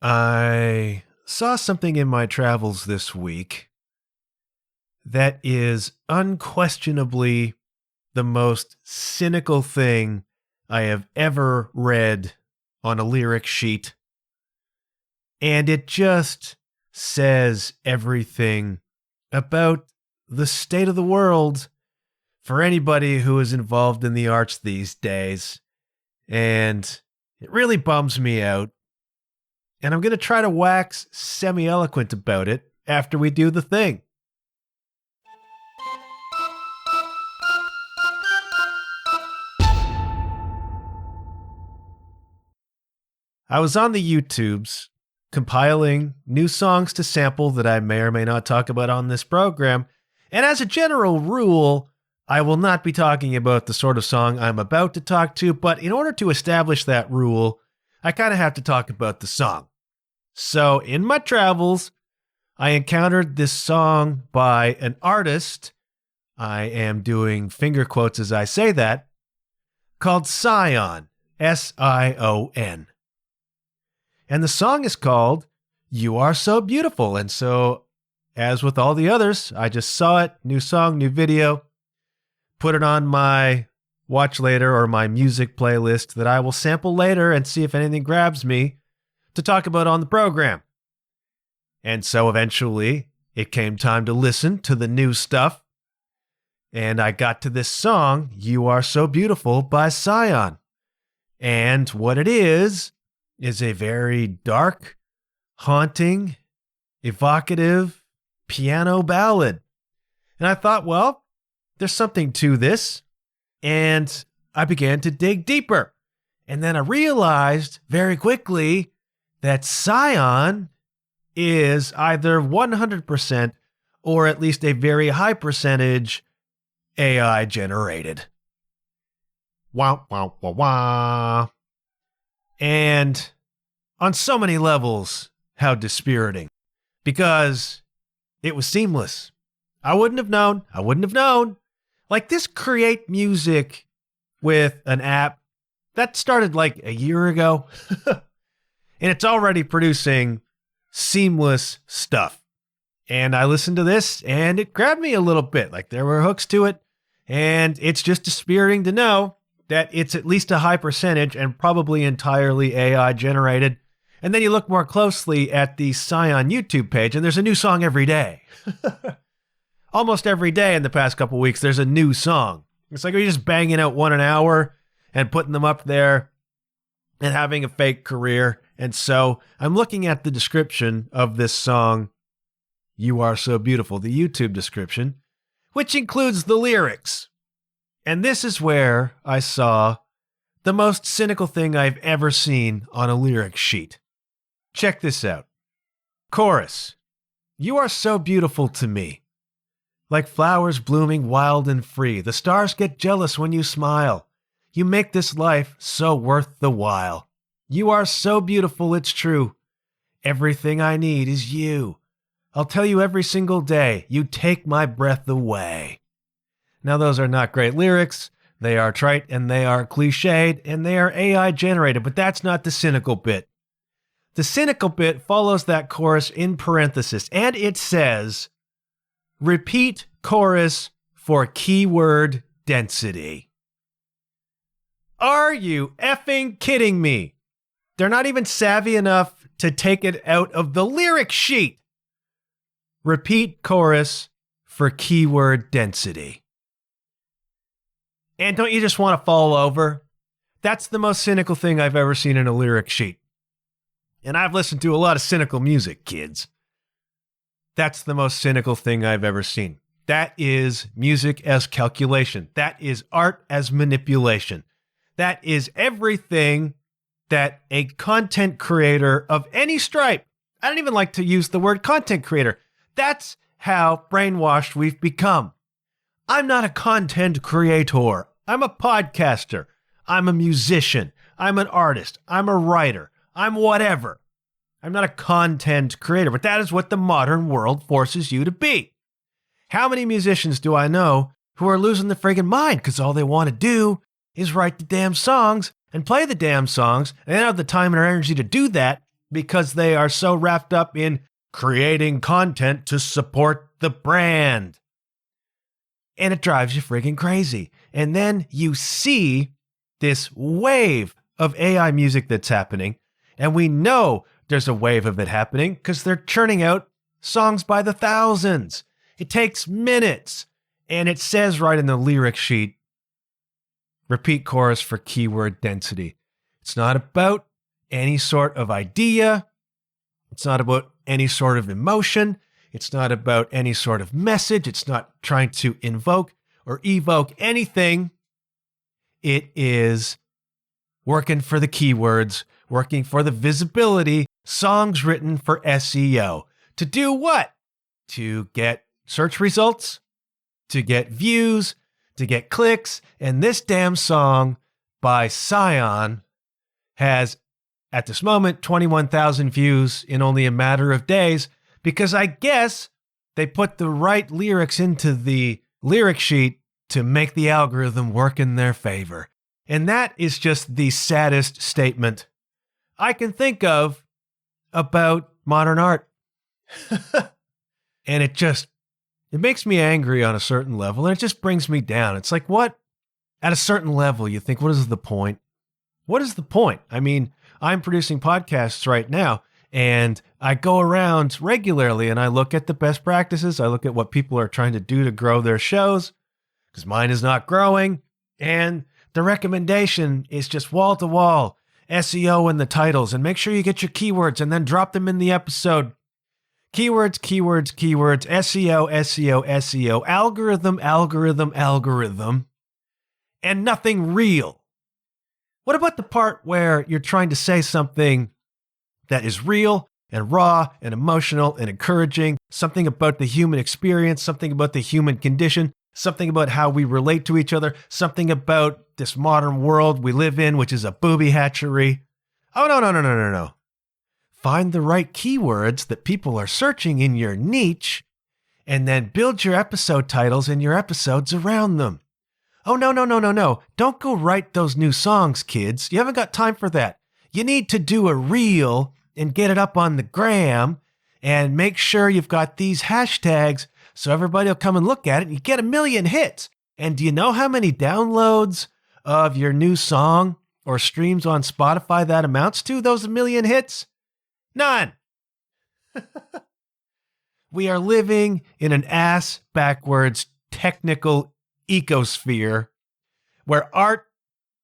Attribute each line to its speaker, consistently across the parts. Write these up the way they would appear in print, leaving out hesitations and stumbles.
Speaker 1: I saw something in my travels this week that is unquestionably the most cynical thing I have ever read on a lyric sheet. And it just says everything about the state of the world for anybody who is involved in the arts these days. And it really bums me out. And I'm going to try to wax semi-eloquent about it after we do the thing. I was on the YouTubes compiling new songs to sample that I may or may not talk about on this program. And as a general rule, I will not be talking about the sort of song I'm about to talk to, but in order to establish that rule, I kind of have to talk about the song. So in my travels, I encountered this song by an artist, I am doing finger quotes as I say that, called Sion, S-I-O-N. And the song is called You Are So Beautiful. And so, as with all the others, I just saw it, new song, new video, put it on my watch later or my music playlist that I will sample later and see if anything grabs me to talk about on the program. And so eventually it came time to listen to the new stuff. And I got to this song, You Are So Beautiful by Sion. And what it is a very dark, haunting, evocative piano ballad. And I thought, well, there's something to this. And I began to dig deeper. And then I realized very quickly that Sion is either 100% or at least a very high percentage AI generated. Wah, wah, wah, wah. And on so many levels, how dispiriting. Because it was seamless. I wouldn't have known. Like this create music with an app that started like a year ago. And it's already producing seamless stuff. And I listened to this and it grabbed me a little bit. Like there were hooks to it. And it's just dispiriting to know that it's at least a high percentage and probably entirely AI generated. And then you look more closely at the Sion YouTube page and there's a new song every day. Almost every day in the past couple weeks, there's a new song. It's like we're just banging out one an hour and putting them up there and having a fake career. And so I'm looking at the description of this song, You Are So Beautiful, the YouTube description, which includes the lyrics. And this is where I saw the most cynical thing I've ever seen on a lyric sheet. Check this out. Chorus. You are so beautiful to me. Like flowers blooming wild and free. The stars get jealous when you smile. You make this life so worth the while. You are so beautiful, it's true. Everything I need is you. I'll tell you every single day, you take my breath away. Now those are not great lyrics. They are trite and they are cliched and they are AI generated, but that's not the cynical bit. The cynical bit follows that chorus in parenthesis and it says, repeat chorus for keyword density. Are you effing kidding me? They're not even savvy enough to take it out of the lyric sheet. Repeat chorus for keyword density. And don't you just want to fall over? That's the most cynical thing I've ever seen in a lyric sheet. And I've listened to a lot of cynical music, kids. That's the most cynical thing I've ever seen. That is music as calculation. That is art as manipulation. That is everything that a content creator of any stripe, I don't even like to use the word content creator. That's how brainwashed we've become. I'm not a content creator. I'm a podcaster. I'm a musician. I'm an artist. I'm a writer. I'm whatever. I'm not a content creator, but that is what the modern world forces you to be. How many musicians do I know who are losing their friggin' mind because all they want to do is write the damn songs and play the damn songs, and they don't have the time and energy to do that because they are so wrapped up in creating content to support the brand. And it drives you friggin' crazy. And then you see this wave of AI music that's happening, and we know there's a wave of it happening because they're churning out songs by the thousands. It takes minutes, and it says right in the lyric sheet, repeat chorus for keyword density. It's not about any sort of idea. It's not about any sort of emotion. It's not about any sort of message. It's not trying to invoke or evoke anything. It is working for the keywords, working for the visibility, songs written for SEO. To do what? To get search results, to get views, to get clicks. And this damn song by Scion has, at this moment, 21,000 views in only a matter of days, because I guess they put the right lyrics into the lyric sheet to make the algorithm work in their favor. And that is just the saddest statement I can think of about modern art. And it makes me angry on a certain level, and it just brings me down. It's like, what? At a certain level, you think, what is the point? What is the point? I mean, I'm producing podcasts right now, and I go around regularly and I look at the best practices. I look at what people are trying to do to grow their shows, because mine is not growing. And the recommendation is just wall to wall SEO in the titles, and make sure you get your keywords and then drop them in the episode. Keywords, keywords, keywords, SEO, SEO, SEO, algorithm, algorithm, algorithm, and nothing real. What about the part where you're trying to say something that is real and raw and emotional and encouraging, something about the human experience, something about the human condition, something about how we relate to each other, something about this modern world we live in, which is a booby hatchery? Oh, no. Find the right keywords that people are searching in your niche, and then build your episode titles and your episodes around them. Oh, no. Don't go write those new songs, kids. You haven't got time for that. You need to do a reel and get it up on the gram and make sure you've got these hashtags so everybody will come and look at it and you get 1 million hits. And do you know how many downloads of your new song or streams on Spotify that amounts to, those 1 million hits? None. We are living in an ass-backwards technical ecosphere where art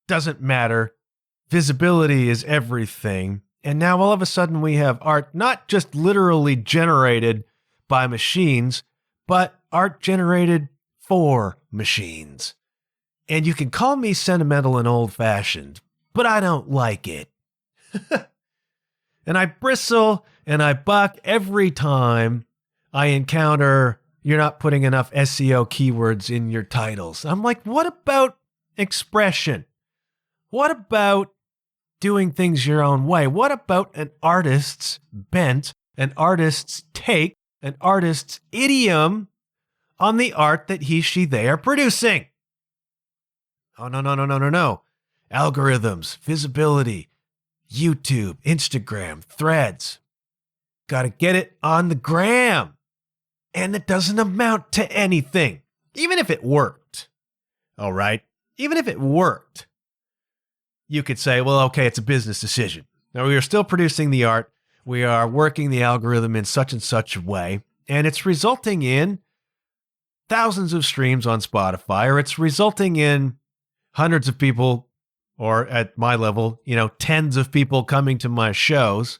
Speaker 1: doesn't matter, visibility is everything, and now all of a sudden we have art not just literally generated by machines, but art generated for machines. And you can call me sentimental and old-fashioned, but I don't like it. And I bristle and I buck every time I encounter you're not putting enough SEO keywords in your titles. I'm like, what about expression? What about doing things your own way? What about an artist's bent, an artist's take, an artist's idiom on the art that he, she, they are producing? Oh, no. Algorithms, visibility, YouTube, Instagram, Threads. Got to get it on the gram. And it doesn't amount to anything. Even if it worked. All right? Even if it worked. You could say, well, okay, it's a business decision. Now, we are still producing the art. We are working the algorithm in such and such a way. And it's resulting in thousands of streams on Spotify, or it's resulting in hundreds of people, or at my level, tens of people coming to my shows,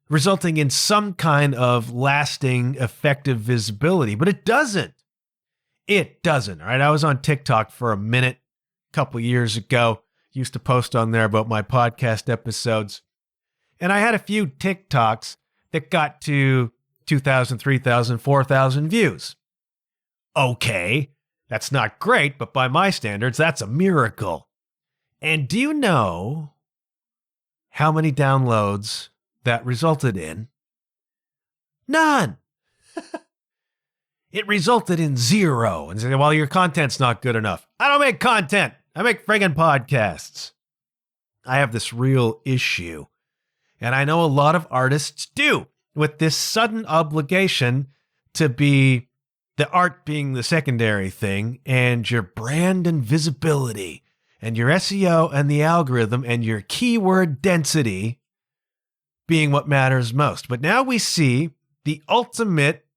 Speaker 1: resulting in some kind of lasting, effective visibility. But it doesn't. It doesn't, all right? I was on TikTok for a minute a couple years ago. Used to post on there about my podcast episodes. And I had a few TikToks that got to 2,000, 3,000, 4,000 views. Okay, that's not great, but by my standards, that's a miracle. And do you know how many downloads that resulted in? None. It resulted in 0. And say, well, your content's not good enough. I don't make content. I make friggin' podcasts. I have this real issue. And I know a lot of artists do, with this sudden obligation to be the art being the secondary thing, and your brand and visibility, and your SEO and the algorithm, and your keyword density being what matters most. But now we see the ultimate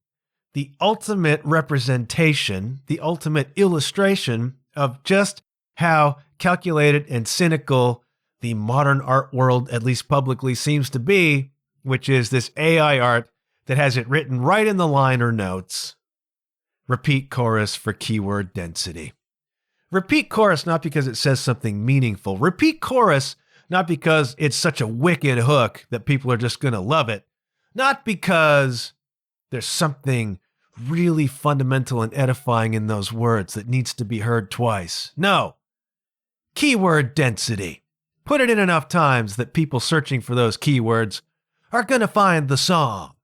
Speaker 1: representation, the ultimate illustration of just how calculated and cynical the modern art world, at least publicly, seems to be, which is this AI art that has it written right in the liner notes. Repeat chorus for keyword density. Repeat chorus not because it says something meaningful. Repeat chorus not because it's such a wicked hook that people are just going to love it. Not because there's something really fundamental and edifying in those words that needs to be heard twice. No. Keyword density. Put it in enough times that people searching for those keywords are going to find the song.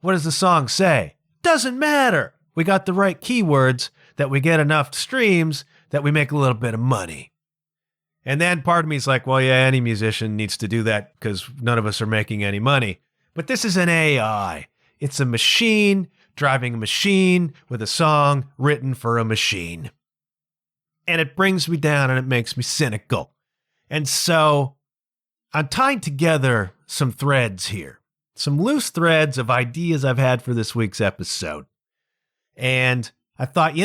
Speaker 1: What does the song say? Doesn't matter. We got the right keywords, that we get enough streams, that we make a little bit of money. And then part of me is like, well, yeah, any musician needs to do that because none of us are making any money. But this is an AI. It's a machine driving a machine with a song written for a machine. And it brings me down and it makes me cynical. And so I'm tying together some threads here, some loose threads of ideas I've had for this week's episode. And I thought,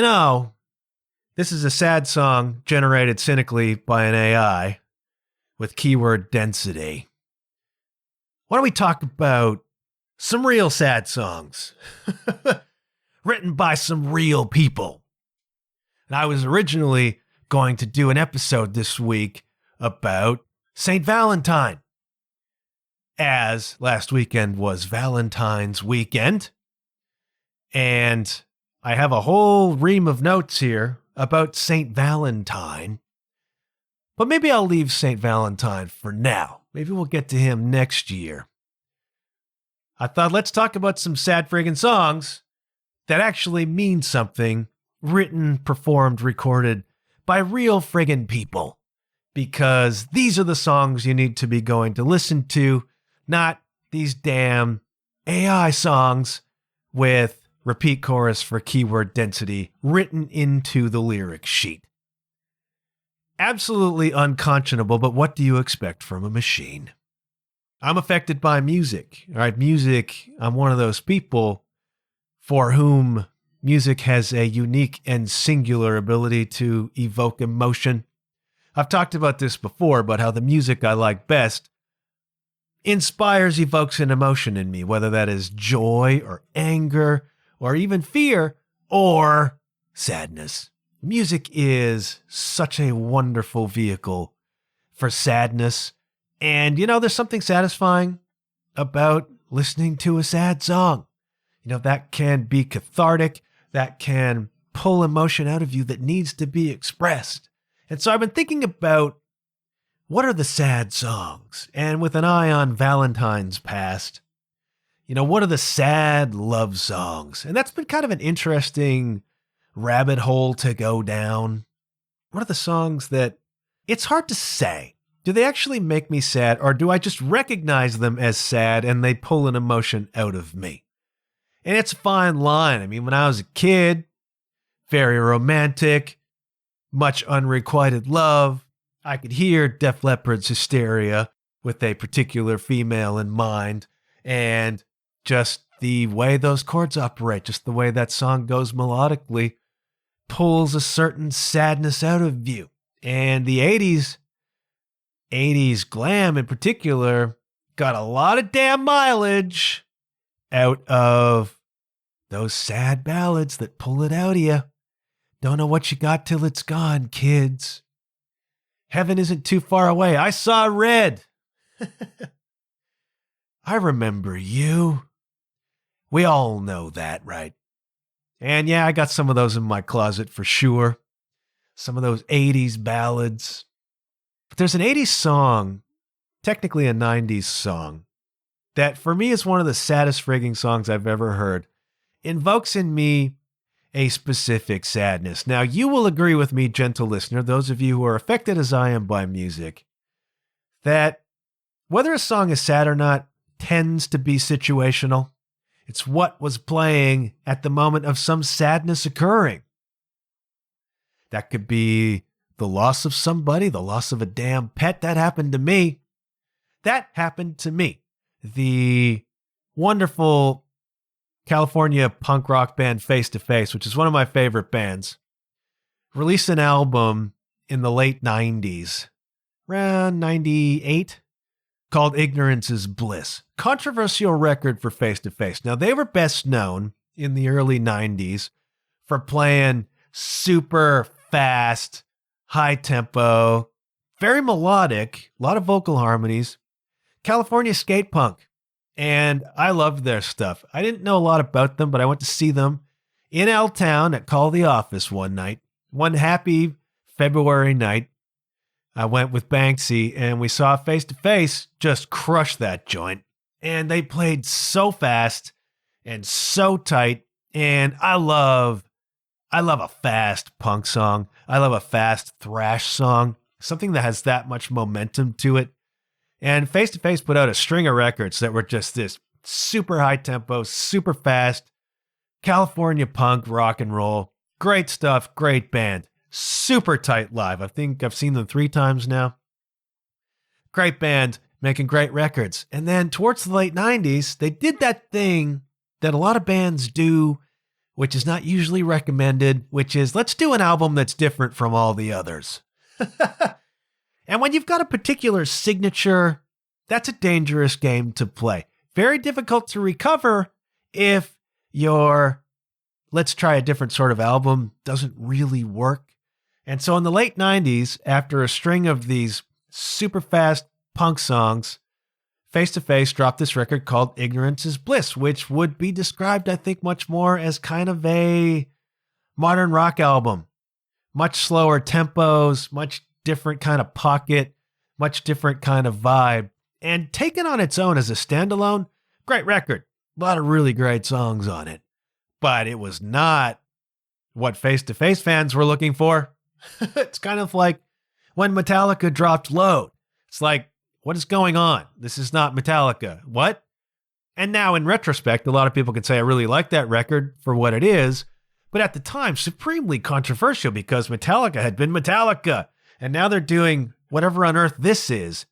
Speaker 1: this is a sad song generated cynically by an AI with keyword density. Why don't we talk about some real sad songs written by some real people? And I was originally going to do an episode this week about St. Valentine, as last weekend was Valentine's weekend. And I have a whole ream of notes here about St. Valentine. But maybe I'll leave St. Valentine for now. Maybe we'll get to him next year. I thought, let's talk about some sad friggin' songs that actually mean something, written, performed, recorded by real friggin' people. Because these are the songs you need to be going to listen to, not these damn AI songs with repeat chorus for keyword density written into the lyric sheet. Absolutely unconscionable, but what do you expect from a machine? I'm affected by music. All right, music, I'm one of those people for whom music has a unique and singular ability to evoke emotion. I've talked about this before, about how the music I like best inspires, evokes an emotion in me, whether that is joy or anger or even fear or sadness. Music is such a wonderful vehicle for sadness. And, there's something satisfying about listening to a sad song. That can be cathartic, that can pull emotion out of you that needs to be expressed. And so I've been thinking about what are the sad songs? And with an eye on Valentine's past, what are the sad love songs? And that's been kind of an interesting rabbit hole to go down. What are the songs that it's hard to say? Do they actually make me sad, or do I just recognize them as sad and they pull an emotion out of me? And it's a fine line. I mean, when I was a kid, very romantic, much unrequited love. I could hear Def Leppard's Hysteria with a particular female in mind, and just the way those chords operate, just the way that song goes melodically, pulls a certain sadness out of you. And the 80s glam in particular, got a lot of damn mileage out of those sad ballads that pull it out of you. Don't know what you got till it's gone, kids. Heaven isn't too far away. I saw red. I remember you. We all know that, right? And yeah, I got some of those in my closet for sure. Some of those 80s ballads. But there's an 80s song, technically a 90s song, that for me is one of the saddest frigging songs I've ever heard. Invokes in me a specific sadness. Now, you will agree with me, gentle listener, those of you who are affected as I am by music, that Whether a song is sad or not tends to be situational. It's what was playing at the moment of some sadness occurring. That could be the loss of somebody, the loss of a damn pet. That happened to me. The wonderful California punk rock band Face to Face, which is one of my favorite bands, released an album in the late 90s, around 98, called Ignorance is Bliss. Controversial record for Face to Face. Now, they were best known in the early 90s for playing super fast, high tempo, very melodic, a lot of vocal harmonies, California skate punk. And I loved their stuff. I didn't know a lot about them, but I went to see them in L-Town at Call the Office one night. One happy February night, I went with Banksy and we saw Face to Face just crush that joint. And they played so fast and so tight. And I love a fast punk song. I love a fast thrash song, something that has that much momentum to it. And Face to Face put out a string of records that were just this super high tempo, super fast, California punk rock and roll. Great stuff, great band. Super tight live. I think I've seen them 3 times now. Great band, making great records. And then towards the late 90s, they did that thing that a lot of bands do, which is not usually recommended, which is let's do an album that's different from all the others. And when you've got a particular signature, that's a dangerous game to play. Very difficult to recover if your let's try a different sort of album doesn't really work. And so in the late 90s, after a string of these super fast punk songs, Face to Face dropped this record called Ignorance is Bliss, which would be described, I think, much more as kind of a modern rock album. Much slower tempos, much different kind of pocket, much different kind of vibe. And taken on its own as a standalone, great record. A lot of really great songs on it. But it was not what Face to Face fans were looking for. It's kind of like when Metallica dropped Load. It's like, what is going on? This is not Metallica. What? And now in retrospect, a lot of people can say I really like that record for what it is, but at the time, supremely controversial because Metallica had been Metallica, and now they're doing whatever on earth this is,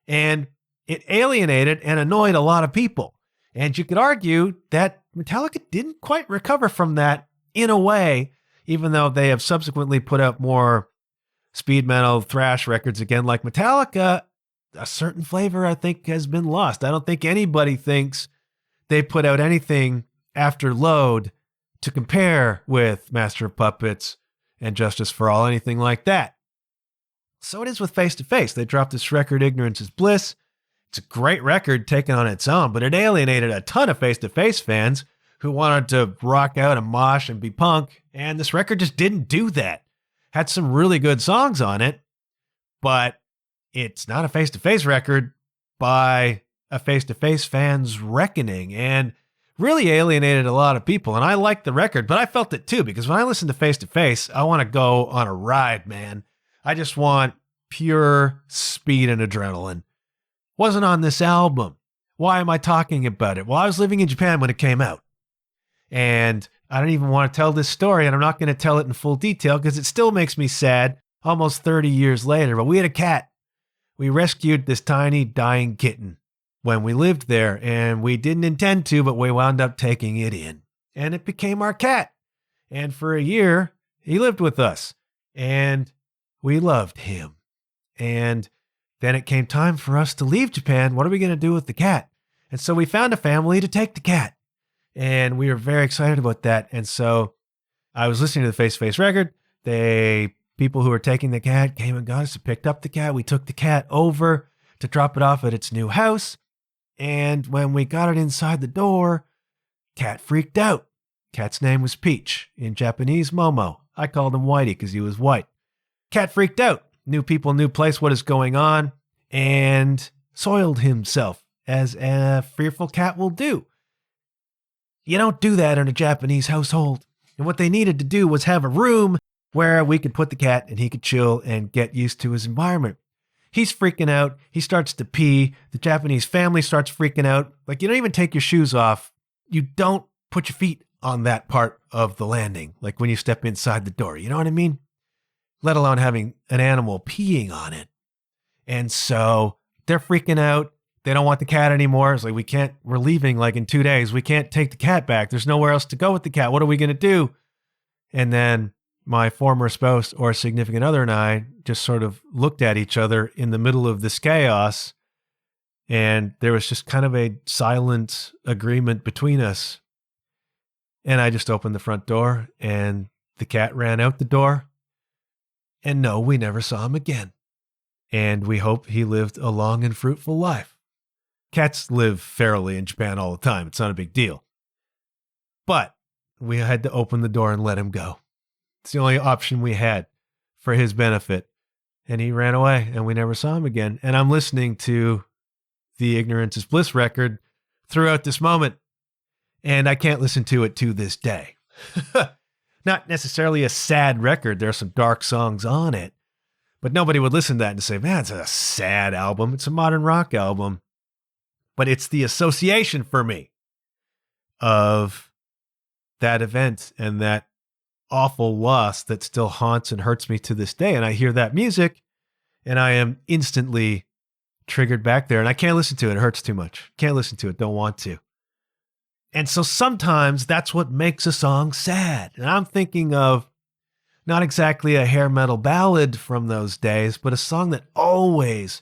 Speaker 1: and it alienated and annoyed a lot of people. And you could argue that Metallica didn't quite recover from that in a way, even though they have subsequently put out more speed metal, thrash records again like Metallica. A certain flavor, I think, has been lost. I don't think anybody thinks they put out anything after Load to compare with Master of Puppets and Justice for All, anything like that. So it is with Face to Face. They dropped this record, Ignorance is Bliss. It's a great record taken on its own, but it alienated a ton of Face to Face fans who wanted to rock out and mosh and be punk, and this record just didn't do that. Had some really good songs on it, but it's not a Face to Face record by a Face to Face fan's reckoning, and really alienated a lot of people. And I liked the record, but I felt it too, because when I listen to Face to Face, I want to go on a ride, man. I just want pure speed and adrenaline. Wasn't on this album. Why am I talking about it? Well, I was living in Japan when it came out. And I don't even want to tell this story, and I'm not going to tell it in full detail because it still makes me sad almost 30 years later. But we had a cat. We rescued this tiny dying kitten when we lived there, and we didn't intend to, but we wound up taking it in. And it became our cat. And for a year, he lived with us, and we loved him. And then it came time for us to leave Japan. What are we going to do with the cat? And so we found a family to take the cat. And we were very excited about that. And so I was listening to the Face to Face record. People who were taking the cat came and got us, picked up the cat. We took the cat over to drop it off at its new house. And when we got it inside the door, cat freaked out. Cat's name was Peach. In Japanese, Momo. I called him Whitey because he was white. Cat freaked out. New people, new place, what is going on? And soiled himself, as a fearful cat will do. You don't do that in a Japanese household. And what they needed to do was have a room where we could put the cat and he could chill and get used to his environment. He's freaking out. He starts to pee. The Japanese family starts freaking out. Like, you don't even take your shoes off. You don't put your feet on that part of the landing, like when you step inside the door. You know what I mean? Let alone having an animal peeing on it. And so they're freaking out. They don't want the cat anymore. It's like, we're leaving like in 2 days. We can't take the cat back. There's nowhere else to go with the cat. What are we going to do? And then my former spouse or significant other and I just sort of looked at each other in the middle of this chaos. And there was just kind of a silent agreement between us. And I just opened the front door and the cat ran out the door. And no, we never saw him again. And we hope he lived a long and fruitful life. Cats live ferally in Japan all the time. It's not a big deal. But we had to open the door and let him go. It's the only option we had for his benefit. And he ran away and we never saw him again. And I'm listening to the Ignorance is Bliss record throughout this moment. And I can't listen to it to this day. Not necessarily a sad record. There are some dark songs on it. But nobody would listen to that and say, man, it's a sad album. It's a modern rock album. But it's the association for me of that event and that awful loss that still haunts and hurts me to this day. And I hear that music and I am instantly triggered back there. And I can't listen to it. It hurts too much. Can't listen to it. Don't want to. And so sometimes that's what makes a song sad. And I'm thinking of not exactly a hair metal ballad from those days, but a song that always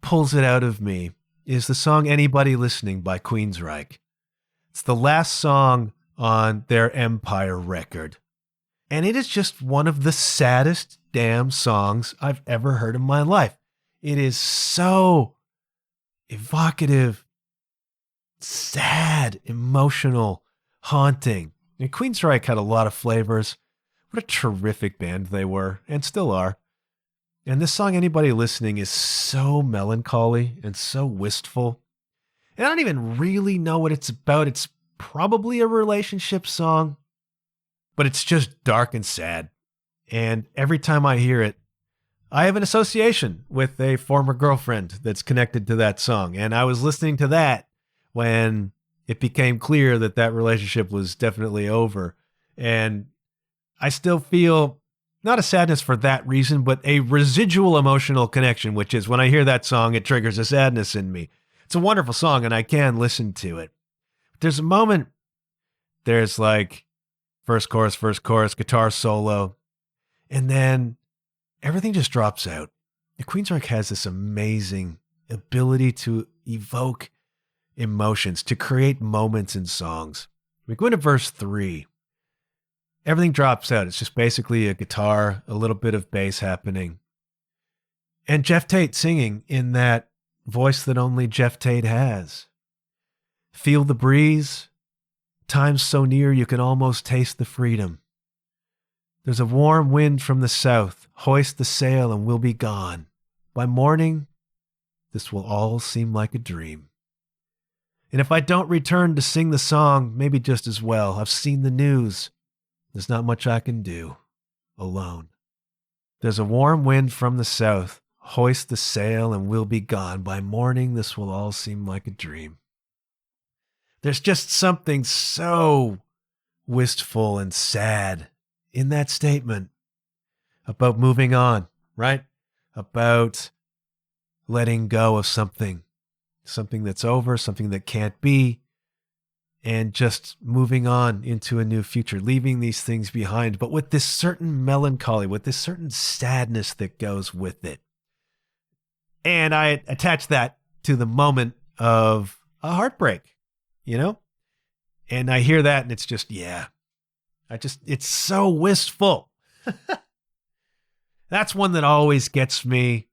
Speaker 1: pulls it out of me is the song Anybody Listening by Queensryche. It's the last song on their Empire record. And it is just one of the saddest damn songs I've ever heard in my life. It is so evocative, sad, emotional, haunting. And Queensryche had a lot of flavors. What a terrific band they were and still are. And this song, Anybody Listening, is so melancholy and so wistful. And I don't even really know what it's about. It's probably a relationship song, but it's just dark and sad. And every time I hear it, I have an association with a former girlfriend that's connected to that song. And I was listening to that when it became clear that that relationship was definitely over. And I still feel not a sadness for that reason, but a residual emotional connection, which is when I hear that song, it triggers a sadness in me. It's a wonderful song and I can listen to it. There's a moment, there's like verse, chorus, guitar solo, and then everything just drops out. The Queensryche has this amazing ability to evoke emotions, to create moments in songs. We go into verse 3. Everything drops out. It's just basically a guitar, a little bit of bass happening. And Jeff Tate singing in that voice that only Jeff Tate has. Feel the breeze. Time's so near you can almost taste the freedom. There's a warm wind from the south. Hoist the sail and we'll be gone. By morning, this will all seem like a dream. And if I don't return to sing the song, maybe just as well. I've seen the news. There's not much I can do alone. There's a warm wind from the south. Hoist the sail and we'll be gone. By morning, this will all seem like a dream. There's just something so wistful and sad in that statement about moving on, right? About letting go of something that's over, something that can't be, and just moving on into a new future, leaving these things behind, but with this certain melancholy, with this certain sadness that goes with it. And I attach that to the moment of a heartbreak, you know? And I hear that and it's just, yeah, it's so wistful. That's one that always gets me.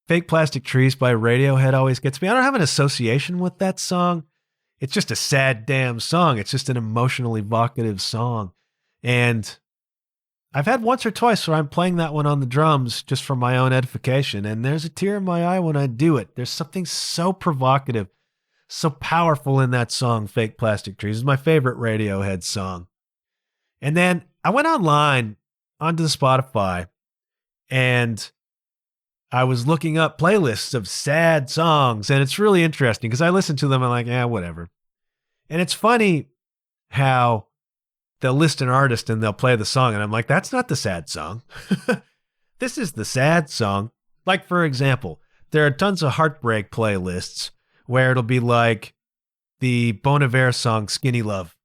Speaker 1: Fake Plastic Trees by Radiohead always gets me. I don't have an association with that song. It's just a sad damn song. It's just an emotional, evocative song. And I've had once or twice where I'm playing that one on the drums just for my own edification. And there's a tear in my eye when I do it. There's something so provocative, so powerful in that song, Fake Plastic Trees. It's my favorite Radiohead song. And then I went online onto the Spotify and I was looking up playlists of sad songs, and it's really interesting because I listen to them and I'm like, yeah, whatever. And it's funny how they'll list an artist and they'll play the song, and I'm like, that's not the sad song. This is the sad song. Like, for example, there are tons of heartbreak playlists where it'll be like the Bon Iver song, Skinny Love.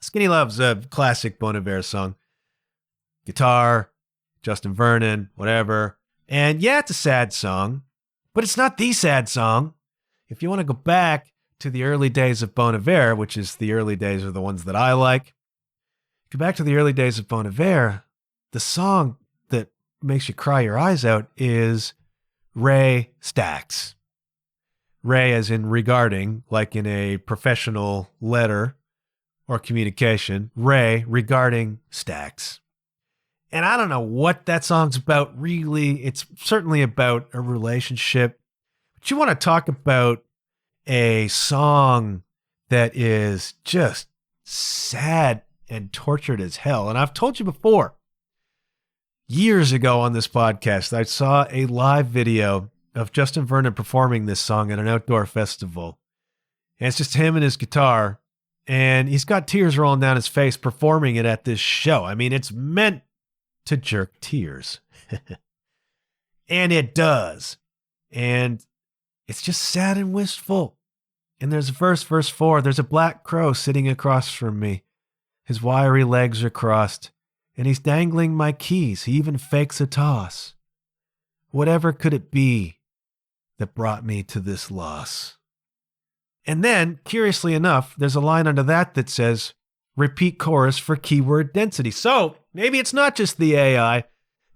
Speaker 1: Skinny Love's a classic Bon Iver song. Guitar, Justin Vernon, whatever. And yeah, it's a sad song, but it's not the sad song. If you want to go back to the early days of Bon Iver, which is the early days are the ones that I like, go back to the early days of Bon Iver, the song that makes you cry your eyes out is Ray Stacks. Ray as in regarding, like in a professional letter or communication, Ray regarding Stacks. And I don't know what that song's about, really. It's certainly about a relationship. But you want to talk about a song that is just sad and tortured as hell. And I've told you before, years ago on this podcast, I saw a live video of Justin Vernon performing this song at an outdoor festival. And it's just him and his guitar. And he's got tears rolling down his face performing it at this show. I mean, it's meant to jerk tears. And it does. And it's just sad and wistful. And there's verse 4. There's a black crow sitting across from me. His wiry legs are crossed, and he's dangling my keys. He even fakes a toss. Whatever could it be that brought me to this loss? And then, curiously enough, there's a line under that that says, repeat chorus for keyword density. So maybe it's not just the AI.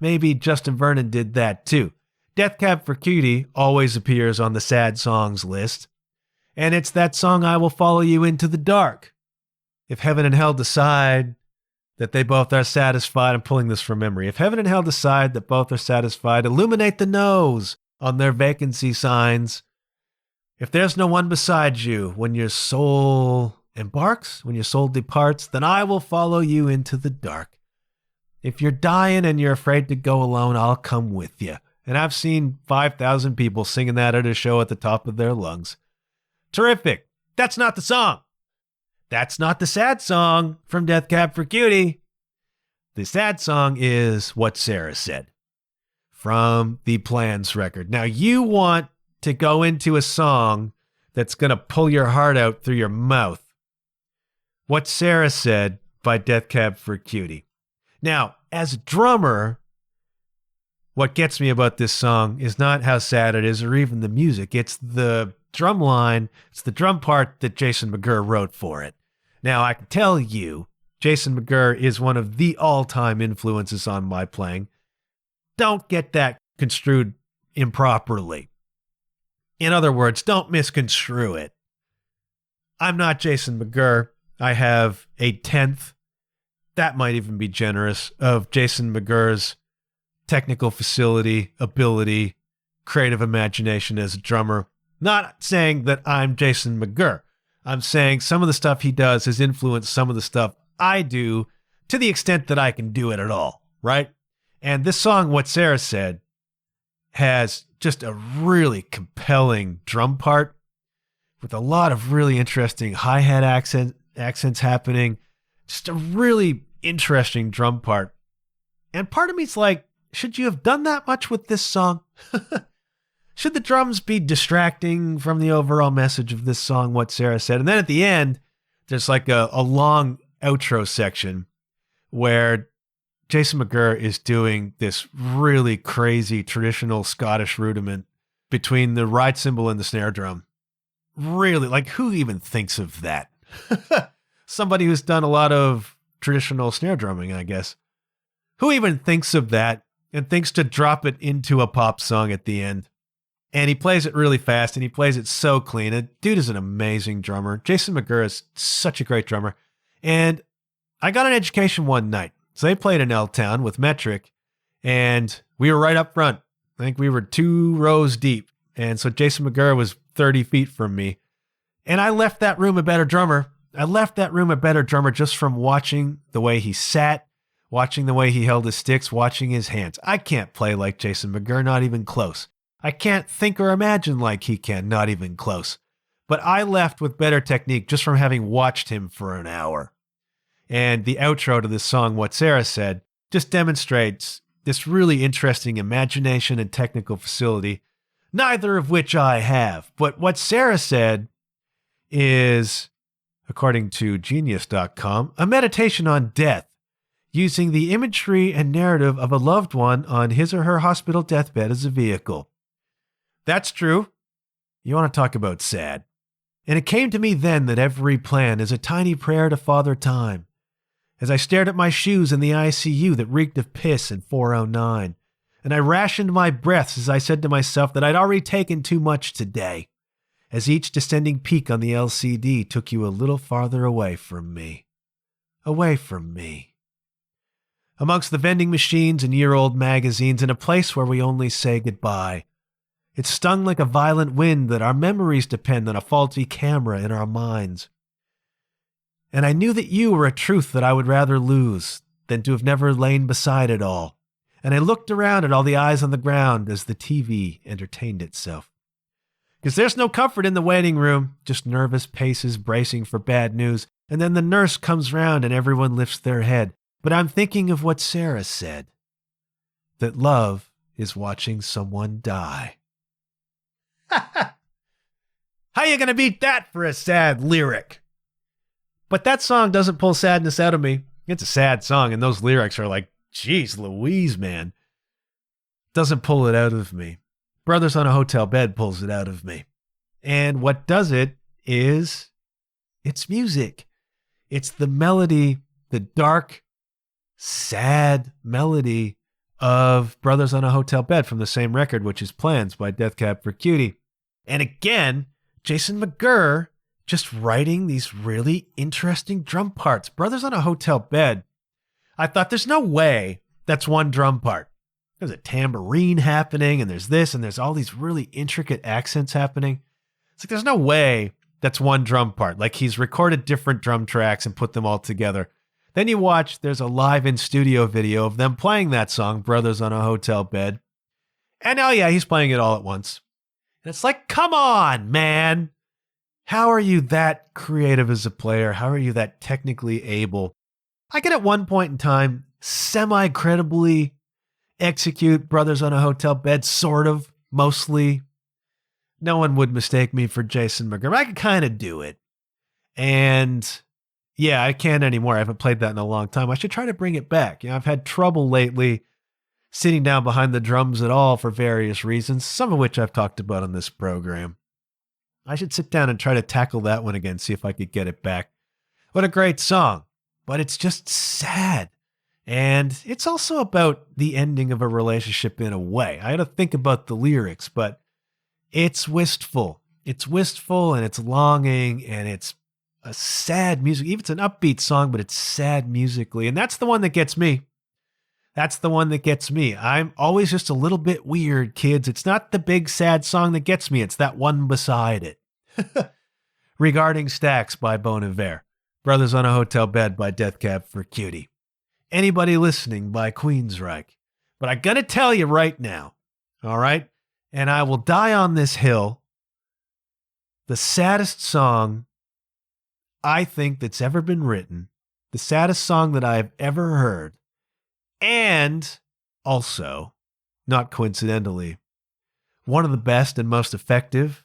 Speaker 1: Maybe Justin Vernon did that too. Death Cab for Cutie always appears on the sad songs list. And it's that song, I Will Follow You Into the Dark. If heaven and hell decide that they both are satisfied, I'm pulling this from memory. If heaven and hell decide that both are satisfied, illuminate the nose on their vacancy signs. If there's no one beside you when your soul embarks, when your soul departs, then I will follow you into the dark. If you're dying and you're afraid to go alone, I'll come with you. And I've seen 5,000 people singing that at a show at the top of their lungs. Terrific. That's not the song. That's not the sad song from Death Cab for Cutie. The sad song is What Sarah Said from the Plans record. Now, you want to go into a song that's going to pull your heart out through your mouth. What Sarah Said by Death Cab for Cutie. Now, as a drummer, what gets me about this song is not how sad it is or even the music. It's the drum line. It's the drum part that Jason McGurr wrote for it. Now, I can tell you, Jason McGurr is one of the all-time influences on my playing. Don't get that construed improperly. In other words, don't misconstrue it. I'm not Jason McGurr. I have a tenth, that might even be generous, of Jason McGurr's technical facility, ability, creative imagination as a drummer. Not saying that I'm Jason McGurr. I'm saying some of the stuff he does has influenced some of the stuff I do to the extent that I can do it at all, right? And this song, What Sarah Said, has just a really compelling drum part with a lot of really interesting hi-hat accents happening. Just a really interesting drum part. And part of me's like, should you have done that much with this song? Should the drums be distracting from the overall message of this song, What Sarah Said? And then at the end, there's like a long outro section where Jason McGurr is doing this really crazy traditional Scottish rudiment between the ride cymbal and the snare drum. Really, like, who even thinks of that? Somebody who's done a lot of traditional snare drumming, I guess. Who even thinks of that and thinks to drop it into a pop song at the end? And he plays it really fast, and he plays it so clean. The dude is an amazing drummer. Jason McGurr is such a great drummer. And I got an education one night. So they played in L-Town with Metric, and we were right up front. I think we were 2 rows deep. And so Jason McGurr was 30 feet from me. And I left that room a better drummer. I left that room a better drummer just from watching the way he sat, Watching the way he held his sticks, watching his hands. I can't play like Jason McGurr, not even close. I can't think or imagine like he can, not even close. But I left with better technique just from having watched him for an hour. And the outro to this song, What Sarah Said, just demonstrates this really interesting imagination and technical facility, neither of which I have. But What Sarah Said is, according to Genius.com, a meditation on death, using the imagery and narrative of a loved one on his or her hospital deathbed as a vehicle. That's true. You want to talk about sad. And it came to me then that every plan is a tiny prayer to Father Time. As I stared at my shoes in the ICU that reeked of piss in 409, and I rationed my breaths as I said to myself that I'd already taken too much today, as each descending peak on the LCD took you a little farther away from me. Away from me. Amongst the vending machines and year-old magazines in a place where we only say goodbye. It stung like a violent wind that our memories depend on a faulty camera in our minds. And I knew that you were a truth that I would rather lose than to have never lain beside it all. And I looked around at all the eyes on the ground as the TV entertained itself. Because there's no comfort in the waiting room, just nervous paces bracing for bad news, and then the nurse comes round and everyone lifts their head. But I'm thinking of what Sarah said, that love is watching someone die. How you gonna beat that for a sad lyric? But that song doesn't pull sadness out of me. It's a sad song, and those lyrics are like, geez Louise, man. Doesn't pull it out of me. Brothers on a Hotel Bed pulls it out of me. And what does it is, it's music. It's the melody, the dark, sad melody of Brothers on a Hotel Bed from the same record, which is Plans by Cab For Cutie. And again, Jason McGurr just writing these really interesting drum parts. Brothers on a Hotel Bed, I thought there's no way that's one drum part. There's a tambourine happening, and there's this, and there's all these really intricate accents happening. It's like there's no way that's one drum part. Like he's recorded different drum tracks and put them all together. Then you watch, there's a live in-studio video of them playing that song, Brothers on a Hotel Bed. And oh yeah, he's playing it all at once. And it's like, come on, man. How are you that creative as a player? How are you that technically able? I could at one point in time semi-credibly execute Brothers on a Hotel Bed, sort of, mostly. No one would mistake me for Jason McGurr. I could kind of do it. And yeah, I can't anymore. I haven't played that in a long time. I should try to bring it back. You know, I've had trouble lately sitting down behind the drums at all for various reasons, some of which I've talked about on this program. I should sit down and try to tackle that one again, see if I could get it back. What a great song, but it's just sad. And it's also about the ending of a relationship in a way. I had to think about the lyrics, but it's wistful. It's wistful and it's longing and it's a sad music. Even it's an upbeat song, but it's sad musically. And that's the one that gets me. That's the one that gets me. I'm always just a little bit weird, kids. It's not the big sad song that gets me. It's that one beside it. Regarding Stacks by Bon Iver. Brothers on a Hotel Bed by Cab For Cutie. Anybody Listening by Queensryche. But I gotta tell you right now, all right? And I will die on this hill. The saddest song I think that's ever been written, the saddest song that I've ever heard, and also, not coincidentally, one of the best and most effective,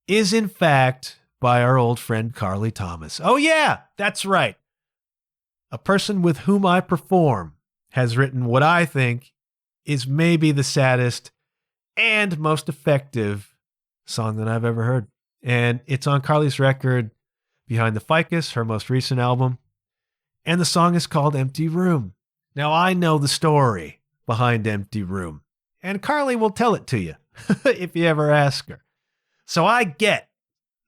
Speaker 1: is in fact by our old friend Carly Thomas. Oh yeah, that's right. A person with whom I perform has written what I think is maybe the saddest and most effective song that I've ever heard. And it's on Carly's record, Behind the Ficus, her most recent album. And the song is called Empty Room. Now, I know the story behind Empty Room, and Carly will tell it to you if you ever ask her. So I get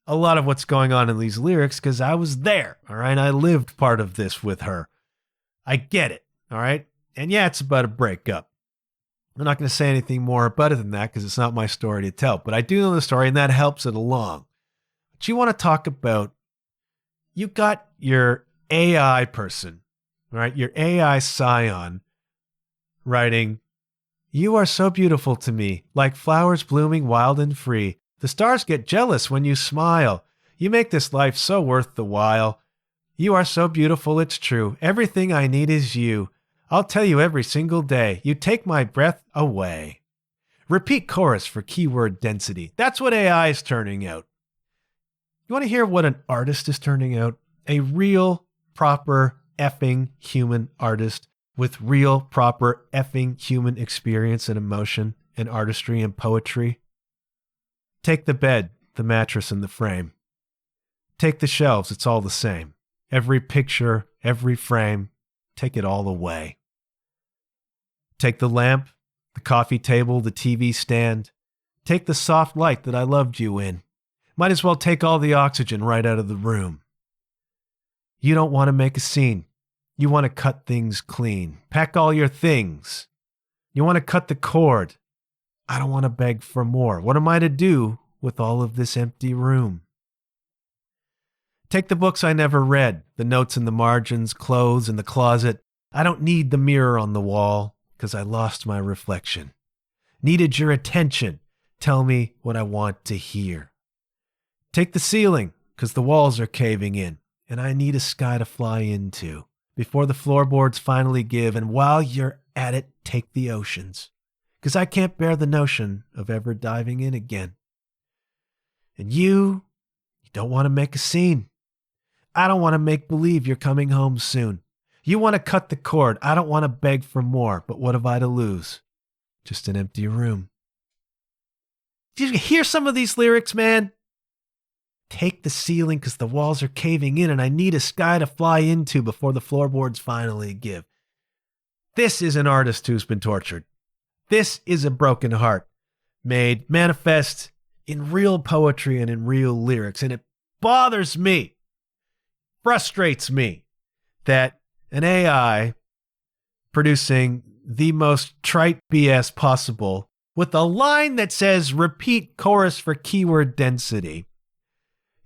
Speaker 1: a lot of what's going on in these lyrics because I was there, all right? I lived part of this with her. I get it, all right? And yeah, it's about a breakup. I'm not going to say anything more about it than that because it's not my story to tell, but I do know the story, and that helps it along. But you want to talk about, you got your AI person, right? Your AI scion writing, "You are so beautiful to me, like flowers blooming wild and free. The stars get jealous when you smile. You make this life so worth the while. You are so beautiful, it's true. Everything I need is you. I'll tell you every single day. You take my breath away." Repeat chorus for keyword density. That's what AI is turning out. You want to hear what an artist is turning out? A real, proper, effing human artist with real, proper, effing human experience and emotion and artistry and poetry. Take the bed, the mattress, and the frame. Take the shelves, it's all the same. Every picture, every frame, take it all away. Take the lamp, the coffee table, the TV stand. Take the soft light that I loved you in. Might as well take all the oxygen right out of the room. You don't want to make a scene. You want to cut things clean. Pack all your things. You want to cut the cord. I don't want to beg for more. What am I to do with all of this empty room? Take the books I never read, the notes in the margins, clothes in the closet. I don't need the mirror on the wall because I lost my reflection. Needed your attention. Tell me what I want to hear. Take the ceiling because the walls are caving in and I need a sky to fly into before the floorboards finally give. And while you're at it, take the oceans because I can't bear the notion of ever diving in again. And you don't want to make a scene. I don't want to make believe you're coming home soon. You want to cut the cord. I don't want to beg for more, but what have I to lose? Just an empty room. Did you hear some of these lyrics, man? Take the ceiling because the walls are caving in and I need a sky to fly into before the floorboards finally give. This is an artist who's been tortured. This is a broken heart made manifest in real poetry and in real lyrics. And it bothers me, frustrates me that an AI producing the most trite BS possible with a line that says repeat chorus for keyword density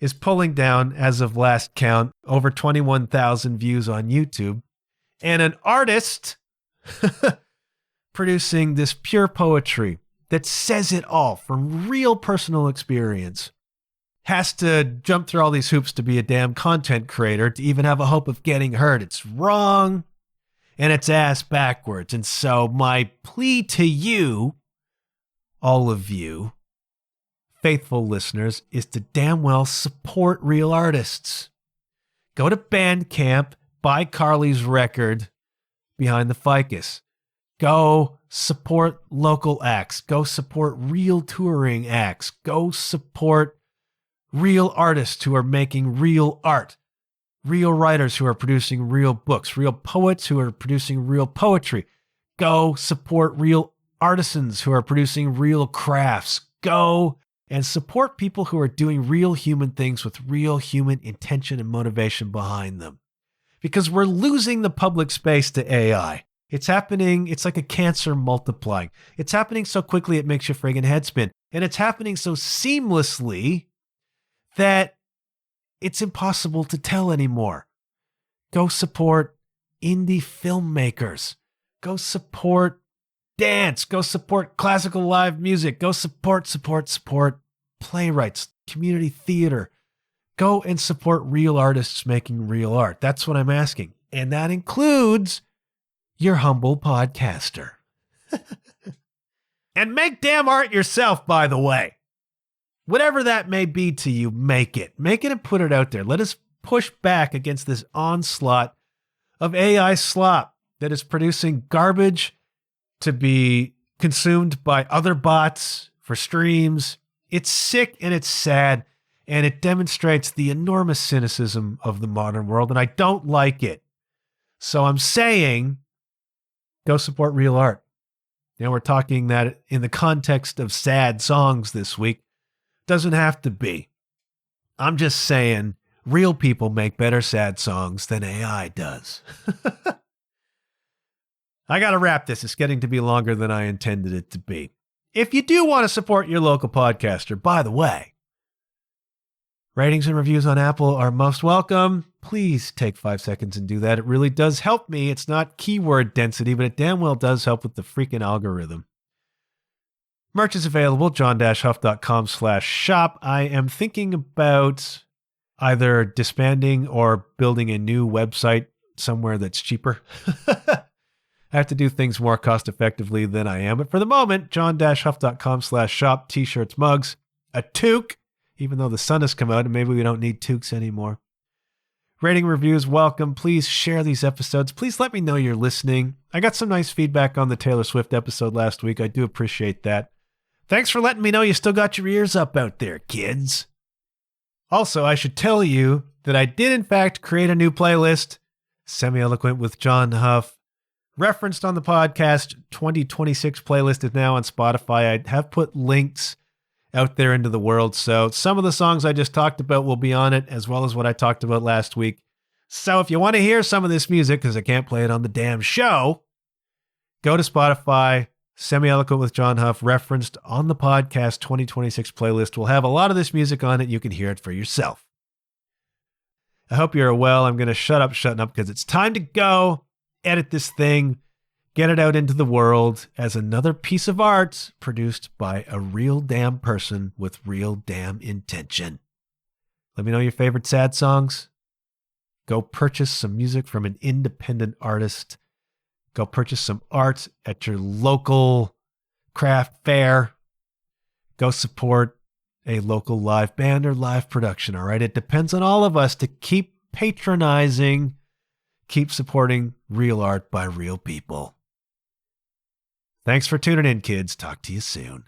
Speaker 1: is pulling down, as of last count, over 21,000 views on YouTube. And an artist producing this pure poetry that says it all from real personal experience has to jump through all these hoops to be a damn content creator to even have a hope of getting heard. It's wrong and it's ass backwards. And so my plea to you, all of you, faithful listeners, is to damn well support real artists. Go to Bandcamp, buy Carly's record, Behind the Ficus. Go support local acts. Go support real touring acts. Go support real artists who are making real art. Real writers who are producing real books. Real poets who are producing real poetry. Go support real artisans who are producing real crafts. Go and support people who are doing real human things with real human intention and motivation behind them. Because we're losing the public space to AI. It's happening, it's like a cancer multiplying. It's happening so quickly it makes your friggin' head spin. And it's happening so seamlessly that it's impossible to tell anymore. Go support indie filmmakers. Go support dance. Go support classical live music. Go support playwrights, community theater. Go and support real artists making real art. That's what I'm asking. And that includes your humble podcaster. And make damn art yourself, by the way. Whatever that may be to you, make it. Make it and put it out there. Let us push back against this onslaught of AI slop that is producing garbage to be consumed by other bots for streams. It's sick and it's sad, and it demonstrates the enormous cynicism of the modern world, and I don't like it. So I'm saying, go support real art. Now we're talking that in the context of sad songs this week. Doesn't have to be. I'm just saying real people make better sad songs than AI does. I got to wrap this. It's getting to be longer than I intended it to be. If you do want to support your local podcaster, by the way, Ratings and reviews on Apple are most welcome. Please take 5 seconds and do that. It really does help me. It's not keyword density, but it damn well does help with the freaking algorithm. Merch is available, john-huff.com/shop. I am thinking about either disbanding or building a new website somewhere that's cheaper. I have to do things more cost effectively than I am. But for the moment, john-huff.com/shop, t-shirts, mugs, a toque, even though the sun has come out and maybe we don't need toques anymore. Rating reviews, welcome. Please share these episodes. Please let me know you're listening. I got some nice feedback on the Taylor Swift episode last week. I do appreciate that. Thanks for letting me know you still got your ears up out there, kids. Also, I should tell you that I did in fact create a new playlist, Semi-Eloquent with John Huff. Referenced on the podcast, 2026 playlist is now on Spotify. I have put links out there into the world, so some of the songs I just talked about will be on it, as well as what I talked about last week. So if you want to hear some of this music, because I can't play it on the damn show, go to Spotify, Semi-Eloquent with John Huff, referenced on the podcast 2026 playlist. We'll have a lot of this music on it. You can hear it for yourself. I hope you're well. I'm going to shutting up because it's time to go edit this thing, get it out into the world as another piece of art produced by a real damn person with real damn intention. Let me know your favorite sad songs. Go purchase some music from an independent artist. Go purchase some art at your local craft fair. Go support a local live band or live production, all right? It depends on all of us to keep patronizing, keep supporting real art by real people. Thanks for tuning in, kids. Talk to you soon.